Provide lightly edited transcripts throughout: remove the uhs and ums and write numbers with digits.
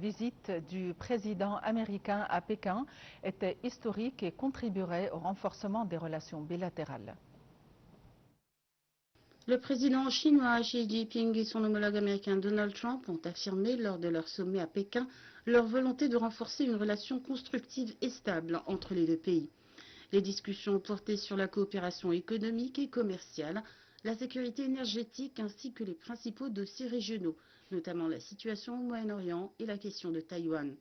La visite du président américain à Pékin était historique et contribuerait au renforcement des relations bilatérales. Le président chinois Xi Jinping et son homologue américain Donald Trump ont affirmé lors de leur sommet à Pékin leur volonté de renforcer une relation constructive et stable entre les deux pays. Les discussions ont porté sur la coopération économique et commerciale, la sécurité énergétique ainsi que les principaux dossiers régionaux, notamment la situation au Moyen-Orient et la question de Taïwan.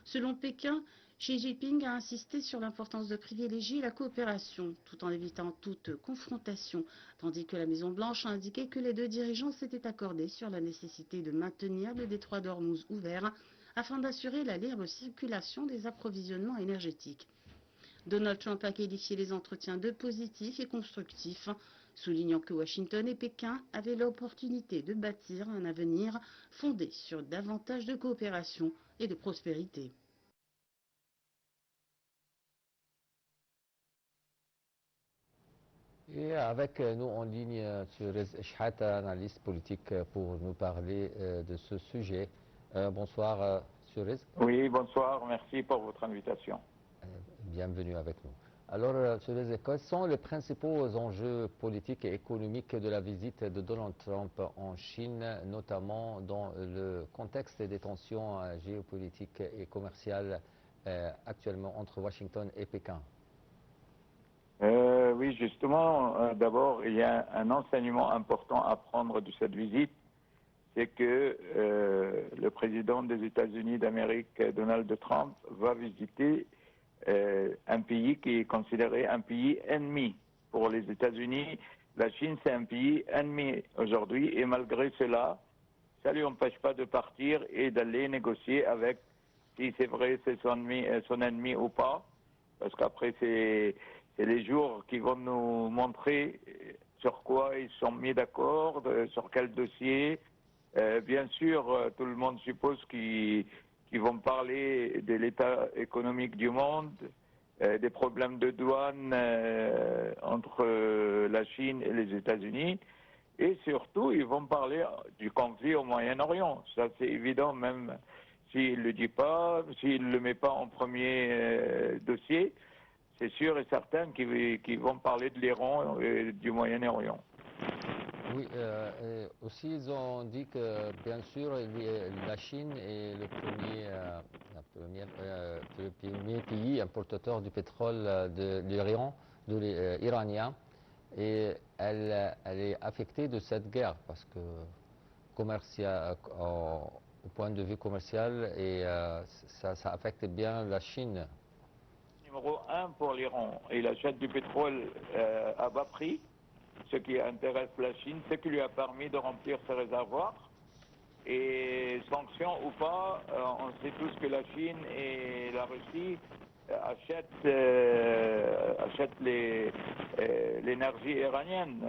Selon Pékin, Xi Jinping a insisté sur l'importance de privilégier la coopération tout en évitant toute confrontation, tandis que la Maison-Blanche a indiqué que les deux dirigeants s'étaient accordés sur la nécessité de maintenir le détroit d'Ormuz ouvert afin d'assurer la libre circulation des approvisionnements énergétiques. Donald Trump a qualifié les entretiens de positifs et constructifs, soulignant que Washington et Pékin avaient l'opportunité de bâtir un avenir fondé sur davantage de coopération et de prospérité. Et avec nous en ligne, Thérèse Echhat, analyste politique, pour nous parler de ce sujet. Bonsoir, Thérèse. Oui, bonsoir, merci pour votre invitation. Bienvenue avec nous. Alors, Thérèse, quels sont les principaux enjeux politiques et économiques de la visite de Donald Trump en Chine, notamment dans le contexte des tensions géopolitiques et commerciales actuellement entre Washington et Pékin? Oui, justement, d'abord, il y a un enseignement important à prendre de cette visite, c'est que le président des États-Unis d'Amérique, Donald Trump, va visiter un pays qui est considéré un pays ennemi pour les États-Unis. La Chine, c'est un pays ennemi aujourd'hui, et malgré cela, ça ne lui empêche pas de partir et d'aller négocier avec, si c'est vrai, c'est son ennemi ou pas, parce qu'après, c'est les jours qui vont nous montrer sur quoi ils sont mis d'accord, sur quel dossier. Bien sûr, tout le monde suppose qu'ils vont parler de l'état économique du monde, des problèmes de douane entre la Chine et les États-Unis, et surtout, ils vont parler du conflit au Moyen-Orient. Ça, c'est évident, même s'il ne le dit pas, s'il ne le met pas en premier dossier. C'est sûr et certain qu'ils vont parler de l'Iran et du Moyen-Orient. Oui, aussi ils ont dit que bien sûr la Chine est le premier pays importateur du pétrole de l'Iran, iranien, et elle est affectée de cette guerre parce que au point de vue commercial, et ça affecte bien la Chine. Numéro 1 pour l'Iran. Il achète du pétrole à bas prix. Ce qui intéresse la Chine, ce qui lui a permis de remplir ses réservoirs. Et sanctions ou pas, on sait tous que la Chine et la Russie achètent l'énergie iranienne,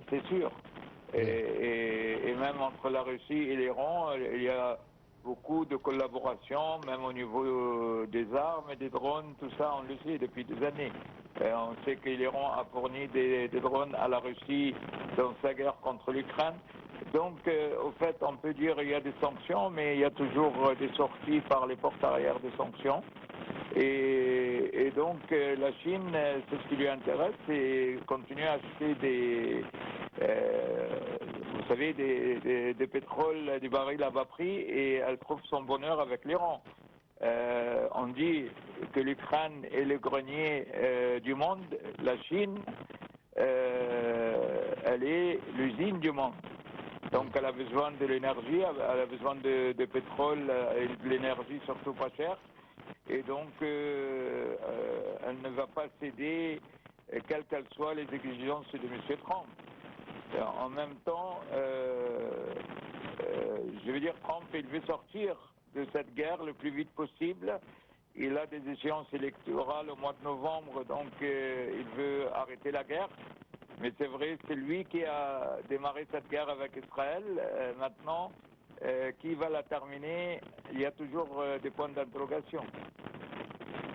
c'est sûr. Et même entre la Russie et l'Iran, il y a beaucoup de collaboration, même au niveau des armes et des drones, tout ça, on le sait depuis des années. On sait que l'Iran a fourni des drones à la Russie dans sa guerre contre l'Ukraine. Donc, au fait, on peut dire qu'il y a des sanctions, mais il y a toujours des sorties par les portes arrière des sanctions. Et donc, la Chine, c'est ce qui lui intéresse, c'est continuer à acheter vous savez, des pétroles, des barils à bas prix, et elle trouve son bonheur avec l'Iran. On dit que l'Ukraine est le grenier du monde, la Chine, elle est l'usine du monde. Donc elle a besoin de l'énergie, elle a besoin de pétrole et de l'énergie surtout pas chère. Et donc elle ne va pas céder, quelles qu'elles soient les exigences de M. Trump. En même temps, je veux dire, Trump, il veut sortir de cette guerre le plus vite possible. Il a des échéances électorales au mois de novembre, donc il veut arrêter la guerre. Mais c'est vrai, c'est lui qui a démarré cette guerre avec Israël. Maintenant, qui va la terminer? Il y a toujours des points d'interrogation.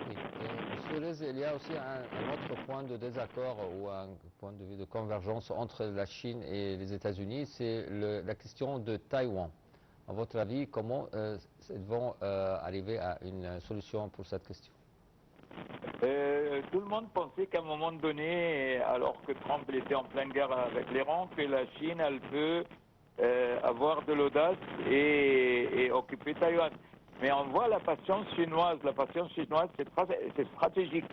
Oui. Monsieur, il y a aussi un autre point de désaccord ou un point de vue de convergence entre la Chine et les États-Unis, c'est la question de Taïwan. À votre avis, comment ils vont arriver à une solution pour cette question? Tout le monde pensait qu'à un moment donné, alors que Trump il était en pleine guerre avec l'Iran, que la Chine, elle peut avoir de l'audace et occuper Taïwan. Mais on voit la patience chinoise. La patience chinoise, c'est stratégique.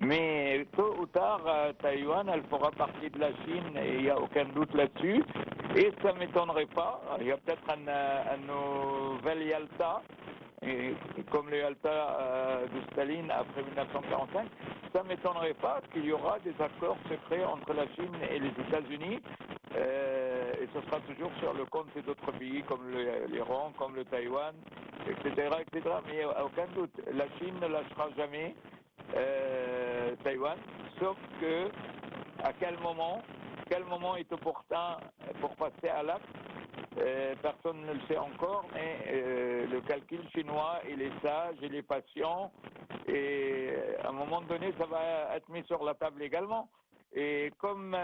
Mais tôt ou tard, Taïwan, elle fera partie de la Chine et il n'y a aucun doute là-dessus. Et ça ne m'étonnerait pas. Il y a peut-être un nouvel Yalta, comme le Yalta de Staline après 1945. Ça ne m'étonnerait pas qu'il y aura des accords secrets entre la Chine et les États-Unis. Et ce sera toujours sur le compte d'autres pays comme l'Iran, comme le Taïwan, etc., etc. Mais il n'y a aucun doute. La Chine ne lâchera jamais Taïwan, sauf que à quel moment est opportun pour passer à l'acte, personne ne le sait encore, mais le calcul chinois, il est sage, il est patient, et à un moment donné, ça va être mis sur la table également. Et comme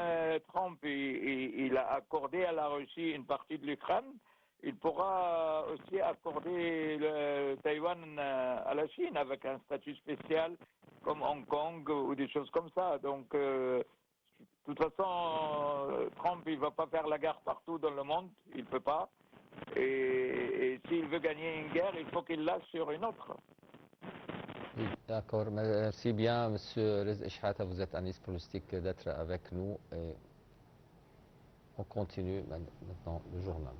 Trump, il a accordé à la Russie une partie de l'Ukraine, il pourra aussi accorder le Taïwan à la Chine avec un statut spécial comme Hong Kong ou des choses comme ça. Donc, de toute façon, Trump, il ne va pas faire la guerre partout dans le monde, il ne peut pas. Et s'il veut gagner une guerre, il faut qu'il lâche sur une autre. Oui, d'accord. Merci bien, Monsieur Rez Shahata, vous êtes analyste politique, d'être avec nous. Et on continue maintenant le journal.